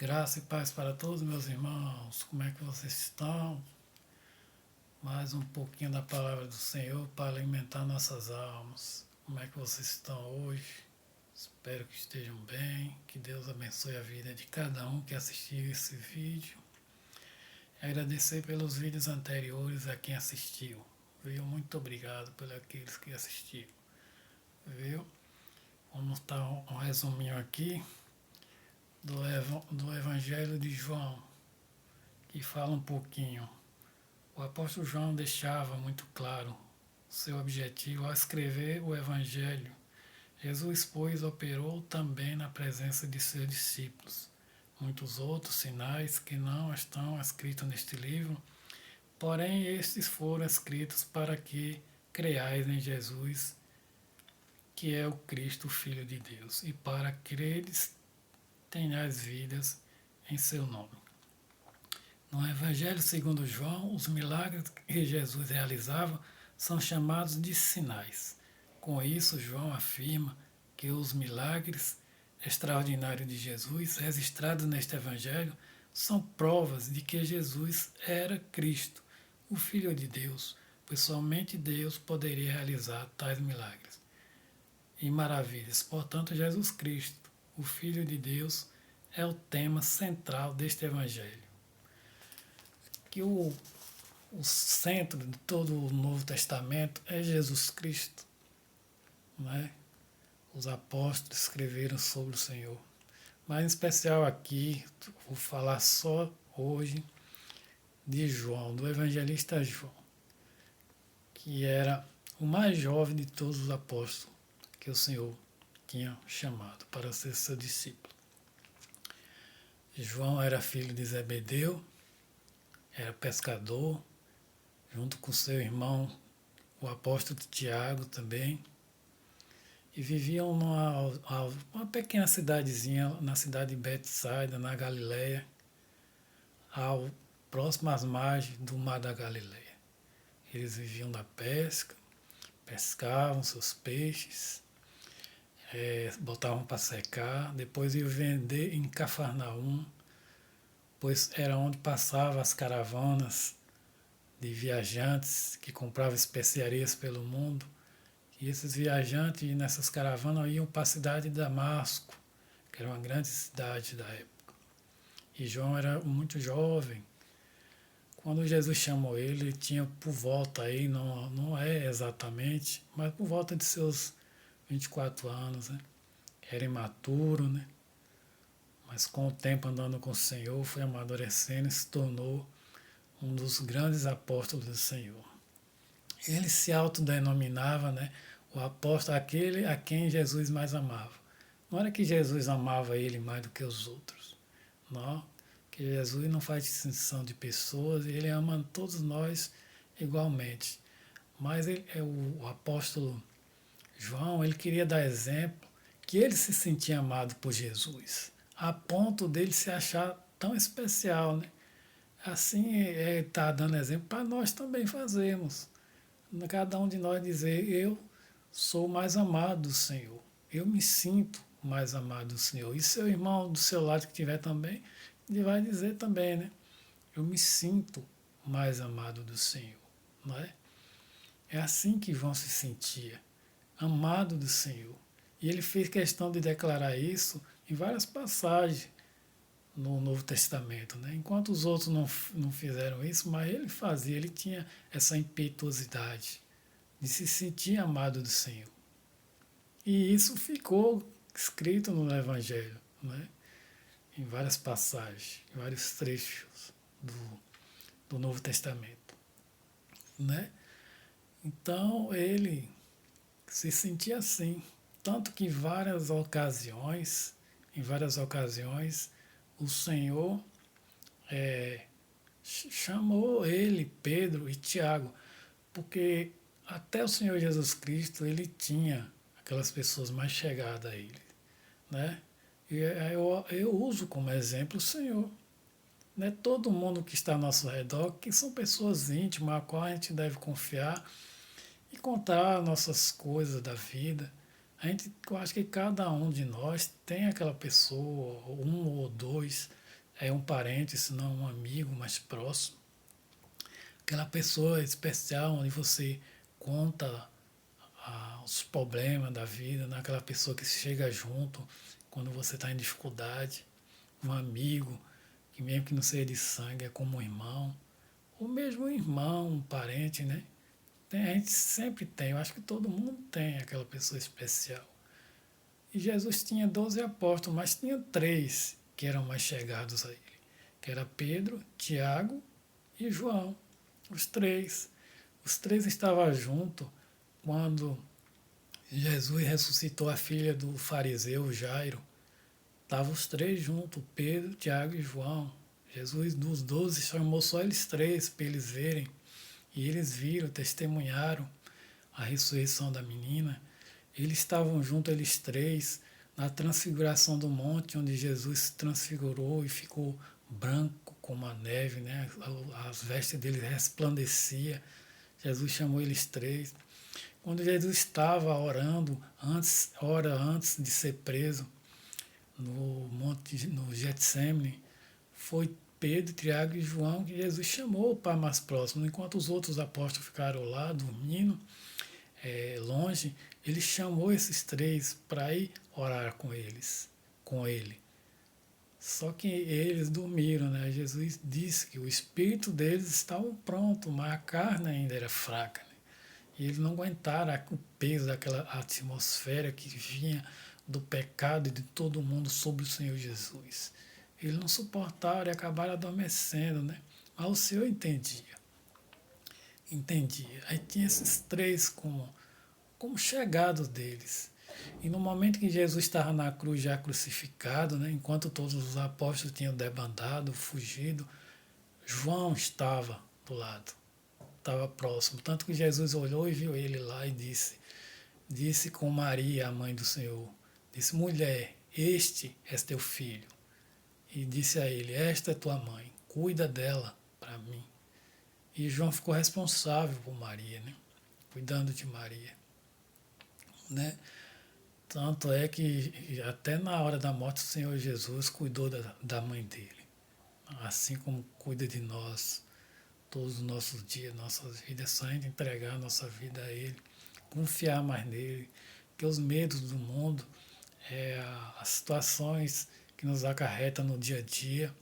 Graça e paz para todos, meus irmãos. Como é que vocês estão? Mais um pouquinho da palavra do Senhor para alimentar nossas almas. Como é que vocês estão hoje? Espero que estejam bem. Que Deus abençoe a vida de cada um que assistiu esse vídeo. Agradecer pelos vídeos anteriores a quem assistiu. Viu? Muito obrigado pelos aqueles que assistiram. Viu? Vamos dar um resuminho aqui do Evangelho de João, que fala um pouquinho. O apóstolo João deixava muito claro seu objetivo ao escrever o Evangelho. Jesus, pois, operou também na presença de seus discípulos muitos outros sinais que não estão escritos neste livro, porém estes foram escritos para que creiais em Jesus, que é o Cristo, o Filho de Deus, e para creres tenhais vidas em seu nome. No Evangelho segundo João, os milagres que Jesus realizava são chamados de sinais. Com isso, João afirma que os milagres extraordinários de Jesus, registrados neste Evangelho, são provas de que Jesus era Cristo, o Filho de Deus, pois somente Deus poderia realizar tais milagres e maravilhas. Portanto, Jesus Cristo, o Filho de Deus, é o tema central deste Evangelho. Que o centro de todo o Novo Testamento é Jesus Cristo. Né? Os apóstolos escreveram sobre o Senhor. Mas em especial aqui, vou falar só hoje de João, do evangelista João, que era o mais jovem de todos os apóstolos que o Senhor tinha chamado para ser seu discípulo. João era filho de Zebedeu, era pescador, junto com seu irmão, o apóstolo Tiago também, e viviam numa pequena cidadezinha, na cidade de Betsaida, na Galileia, próximo às margens do mar da Galileia. Eles viviam da pesca, pescavam seus peixes, botavam para secar, depois iam vender em Cafarnaum, pois era onde passavam as caravanas de viajantes que compravam especiarias pelo mundo. E esses viajantes nessas caravanas iam para a cidade de Damasco, que era uma grande cidade da época. E João era muito jovem. Quando Jesus chamou ele, ele tinha por volta aí, não é exatamente, mas por volta de seus 24 anos, né? Era imaturo, né? Mas com o tempo andando com o Senhor, foi amadurecendo e se tornou um dos grandes apóstolos do Senhor. Ele se autodenominava, né, o apóstolo, aquele a quem Jesus mais amava. Não era que Jesus amava ele mais do que os outros. Não, que Jesus não faz distinção de pessoas, ele ama todos nós igualmente. Mas o apóstolo João, ele queria dar exemplo que ele se sentia amado por Jesus, a ponto dele se achar tão especial, né? Assim, ele está dando exemplo para nós também fazermos. Cada um de nós dizer, eu sou mais amado do Senhor. Eu me sinto mais amado do Senhor. E seu irmão do seu lado que tiver também, ele vai dizer também, né? Eu me sinto mais amado do Senhor. Não é? É assim que João se sentia, amado do Senhor. E ele fez questão de declarar isso em várias passagens no Novo Testamento. Né? Enquanto os outros não fizeram isso, mas ele fazia, ele tinha essa impetuosidade de se sentir amado do Senhor. E isso ficou escrito no Evangelho, né? Em várias passagens, em vários trechos do Novo Testamento. Né? Então ele se sentia assim, tanto que em várias ocasiões, o Senhor chamou ele, Pedro e Tiago, porque até o Senhor Jesus Cristo, ele tinha aquelas pessoas mais chegadas a ele. Né? E eu uso como exemplo o Senhor. Não é todo mundo que está ao nosso redor, que são pessoas íntimas, a qual a gente deve confiar e contar nossas coisas da vida. Eu acho que cada um de nós tem aquela pessoa, um ou dois, é um parente, se não um amigo mais próximo. Aquela pessoa especial onde você conta os problemas da vida, naquela pessoa que chega junto quando você está em dificuldade, um amigo, que mesmo que não seja de sangue, é como um irmão, ou mesmo um irmão, um parente, né? A gente sempre tem, eu acho que todo mundo tem aquela pessoa especial. E Jesus tinha 12 apóstolos, mas tinha 3 que eram mais chegados a ele, que era Pedro, Tiago e João. Os 3. Os 3 estavam juntos quando Jesus ressuscitou a filha do fariseu Jairo. Estavam os 3 juntos, Pedro, Tiago e João. Jesus, dos 12, chamou só eles 3 para eles verem. E eles viram, testemunharam a ressurreição da menina. Eles estavam juntos, eles 3, na transfiguração do monte, onde Jesus se transfigurou e ficou branco como a neve, né? As vestes dele resplandeciam. Jesus chamou eles 3. Quando Jesus estava orando, hora antes de ser preso, no monte, no Getsemane, foi Pedro, Tiago e João que Jesus chamou para mais próximo. Enquanto os outros apóstolos ficaram lá dormindo, longe, ele chamou esses 3 para ir orar com eles, com ele. Só que eles dormiram, né? Jesus disse que o espírito deles estava pronto, mas a carne ainda era fraca. Né? E eles não aguentaram o peso daquela atmosfera que vinha do pecado e de todo mundo sobre o Senhor Jesus. Eles não suportaram e acabaram adormecendo, né? Mas o Senhor entendia. Entendia. Aí tinha esses 3 como chegados deles. E no momento que Jesus estava na cruz já crucificado, né, enquanto todos os apóstolos tinham debandado, fugido, João estava do lado, estava próximo. Tanto que Jesus olhou e viu ele lá e disse com Maria, a mãe do Senhor, disse: mulher, este é teu filho. E disse a ele: esta é tua mãe, cuida dela para mim. E João ficou responsável por Maria, né, cuidando de Maria. Né? Tanto é que até na hora da morte o Senhor Jesus cuidou da mãe dele. Assim como cuida de nós todos os nossos dias, nossas vidas, é só a gente entregar a nossa vida a Ele, confiar mais nele, que os medos do mundo, as situações que nos acarretam no dia a dia,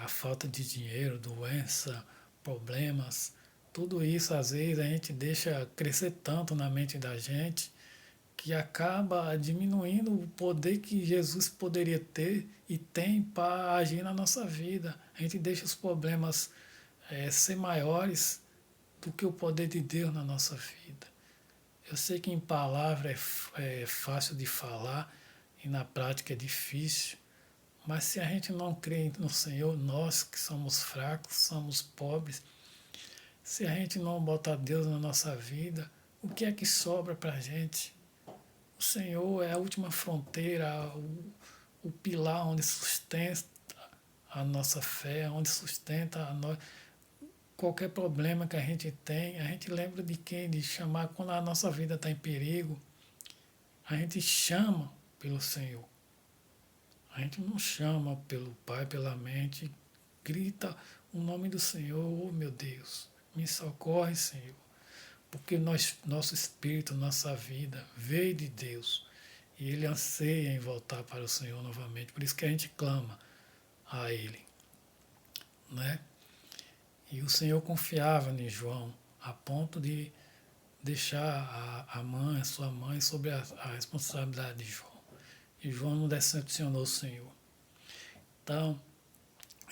a falta de dinheiro, doença, problemas, tudo isso às vezes a gente deixa crescer tanto na mente da gente que acaba diminuindo o poder que Jesus poderia ter e tem para agir na nossa vida. A gente deixa os problemas ser maiores do que o poder de Deus na nossa vida. Eu sei que em palavra é fácil de falar e na prática é difícil, mas se a gente não crê no Senhor, nós que somos fracos, somos pobres, se a gente não botar Deus na nossa vida, o que é que sobra para a gente? O Senhor é a última fronteira, o pilar onde sustenta a nossa fé, onde sustenta qualquer problema que a gente lembra de quem? De chamar quando a nossa vida está em perigo. A gente chama pelo Senhor. A gente não chama pelo Pai, pela mente, grita o nome do Senhor: oh meu Deus, me socorre, Senhor. Porque nosso espírito, nossa vida veio de Deus e Ele anseia em voltar para o Senhor novamente. Por isso que a gente clama a Ele. Né? E o Senhor confiava em João a ponto de deixar a sua mãe, sobre a responsabilidade de João. E João não decepcionou o Senhor. Então,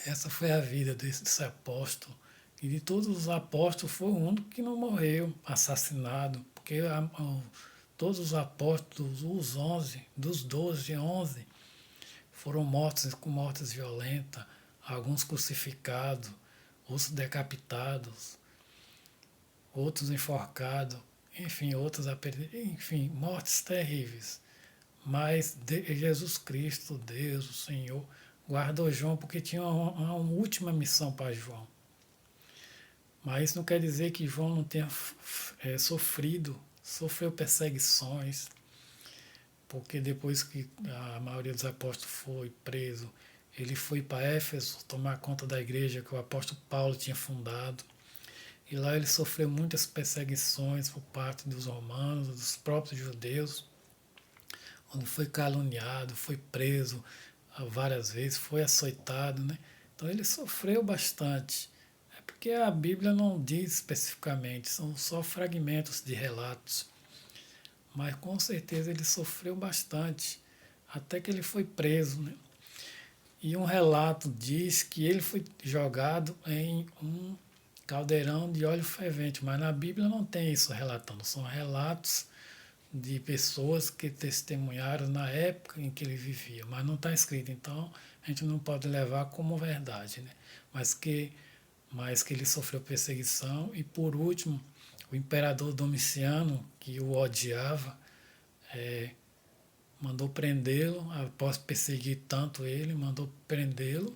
essa foi a vida desse apóstolo. E de todos os apóstolos foi o único que não morreu assassinado, porque todos os apóstolos, os 11, dos 12, 11, foram mortos com mortes violentas, alguns crucificados, outros decapitados, outros enforcados, enfim, enfim, mortes terríveis. Mas Jesus Cristo, Deus, o Senhor, guardou João porque tinha uma última missão para João. Mas isso não quer dizer que João não tenha sofreu perseguições, porque depois que a maioria dos apóstolos foi preso, Ele foi para Éfeso tomar conta da igreja que o apóstolo Paulo tinha fundado. E lá ele sofreu muitas perseguições por parte dos romanos, dos próprios judeus, onde foi caluniado, foi preso várias vezes, foi açoitado, né? Então ele sofreu bastante. É porque a Bíblia não diz especificamente, são só fragmentos de relatos. Mas com certeza ele sofreu bastante, até que ele foi preso, né? E um relato diz que ele foi jogado em um caldeirão de óleo fervente, mas na Bíblia não tem isso relatando, são relatos de pessoas que testemunharam na época em que ele vivia, mas não está escrito, então a gente não pode levar como verdade, né? Mas que ele sofreu perseguição e por último o imperador Domiciano, que o odiava, mandou prendê-lo, após perseguir tanto ele, mandou prendê-lo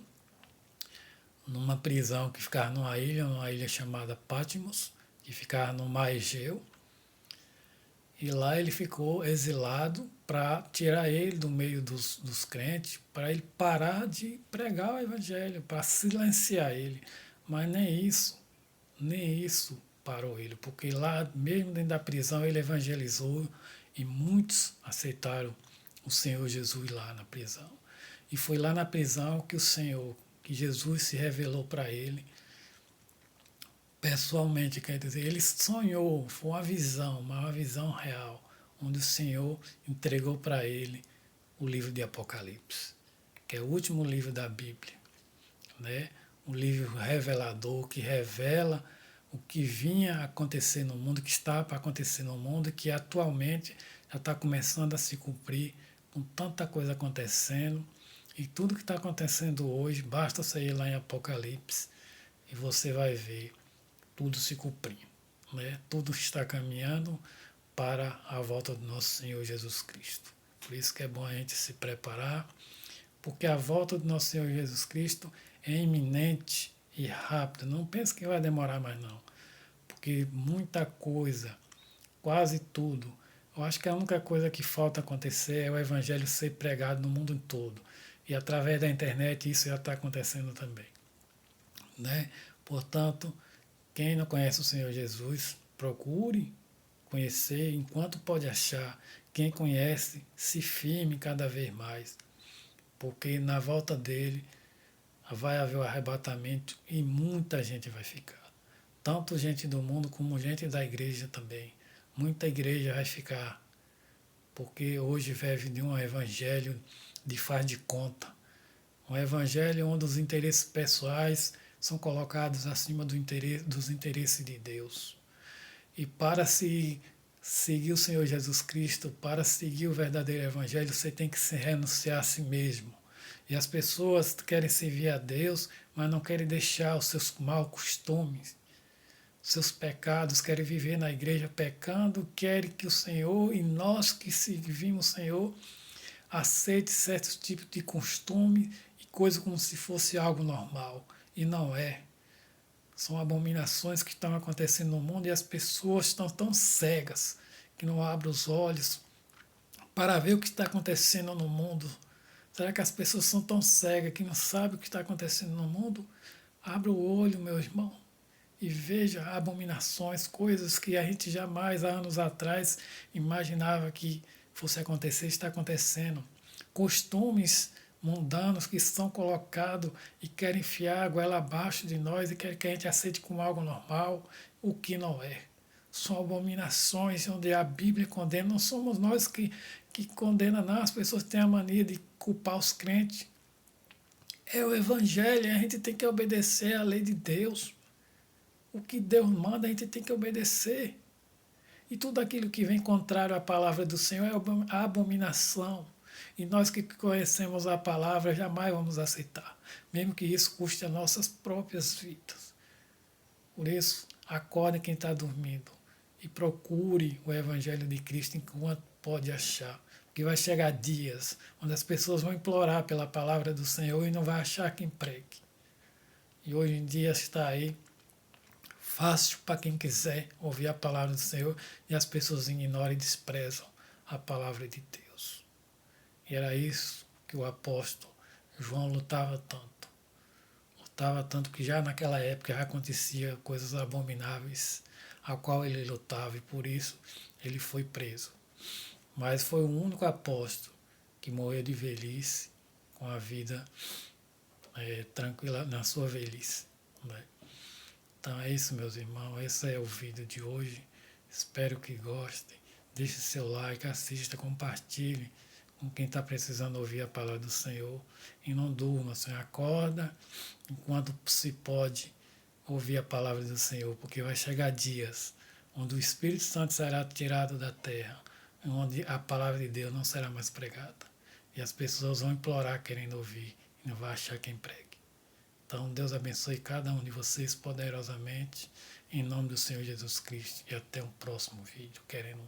numa prisão que ficava numa ilha chamada Patmos, que ficava no mar Egeu. E lá ele ficou exilado para tirar ele do meio dos crentes, para ele parar de pregar o evangelho, para silenciar ele. Mas nem isso parou ele, porque lá, mesmo dentro da prisão, ele evangelizou e muitos aceitaram o Senhor Jesus lá na prisão. E foi lá na prisão que Jesus se revelou para ele pessoalmente, quer dizer, ele sonhou, foi uma visão real, onde o Senhor entregou para ele o livro de Apocalipse, que é o último livro da Bíblia, né? Um livro revelador que revela o que vinha a acontecer no mundo, que está para acontecer no mundo, que atualmente já está começando a se cumprir, com tanta coisa acontecendo, e tudo que está acontecendo hoje, basta sair lá em Apocalipse e você vai ver tudo se cumprir, né? Tudo está caminhando para a volta do nosso Senhor Jesus Cristo. Por isso que é bom a gente se preparar, porque a volta do nosso Senhor Jesus Cristo é iminente e rápida. Não pense que vai demorar mais não, porque muita coisa, quase tudo. Eu acho que a única coisa que falta acontecer é o Evangelho ser pregado no mundo todo. E através da internet isso já está acontecendo também, né? Portanto, quem não conhece o Senhor Jesus, procure conhecer enquanto pode achar. Quem conhece, se firme cada vez mais, porque na volta dele vai haver o arrebatamento e muita gente vai ficar. Tanto gente do mundo como gente da igreja também. Muita igreja vai ficar, porque hoje vive de um evangelho de faz de conta. Um evangelho onde os interesses pessoais são colocados acima dos interesses de Deus. E para se seguir o Senhor Jesus Cristo, para seguir o verdadeiro evangelho, você tem que se renunciar a si mesmo. E as pessoas querem servir a Deus, mas não querem deixar os seus maus costumes, seus pecados, querem viver na igreja pecando, querem que o Senhor e nós que servimos o Senhor aceite certos tipos de costume e coisa como se fosse algo normal. E não é. São abominações que estão acontecendo no mundo e as pessoas estão tão cegas que não abrem os olhos para ver o que está acontecendo no mundo. Será que as pessoas são tão cegas que não sabem o que está acontecendo no mundo? Abra o olho, meu irmão, e veja abominações, coisas que a gente jamais, há anos atrás, imaginava que fosse acontecer, está acontecendo. Costumes mundanos que são colocados e querem enfiar a goela abaixo de nós e querem que a gente aceite como algo normal, o que não é. São abominações onde a Bíblia condena, não somos nós que condena, não. As pessoas têm a mania de culpar os crentes. É o Evangelho, a gente tem que obedecer à lei de Deus. O que Deus manda, a gente tem que obedecer. E tudo aquilo que vem contrário à palavra do Senhor é abominação. E nós que conhecemos a palavra jamais vamos aceitar, mesmo que isso custe as nossas próprias vidas. Por isso, acorde quem está dormindo e procure o Evangelho de Cristo enquanto pode achar. Porque vai chegar dias onde as pessoas vão implorar pela palavra do Senhor e não vai achar quem pregue. E hoje em dia está aí fácil para quem quiser ouvir a palavra do Senhor e as pessoas ignoram e desprezam a palavra de Deus. E era isso que o apóstolo João lutava tanto que já naquela época já acontecia coisas abomináveis a qual ele lutava e por isso ele foi preso. Mas foi o único apóstolo que morreu de velhice com a vida tranquila na sua velhice. Né? Então é isso, meus irmãos. Esse é o vídeo de hoje. Espero que gostem. Deixe seu like, assista, compartilhe com quem está precisando ouvir a palavra do Senhor. E não durma, Senhor. Acorda enquanto se pode ouvir a palavra do Senhor, porque vai chegar dias onde o Espírito Santo será tirado da terra, onde a palavra de Deus não será mais pregada. E as pessoas vão implorar querendo ouvir e não vai achar quem pregue. Então, Deus abençoe cada um de vocês poderosamente, em nome do Senhor Jesus Cristo, e até um próximo vídeo, querendo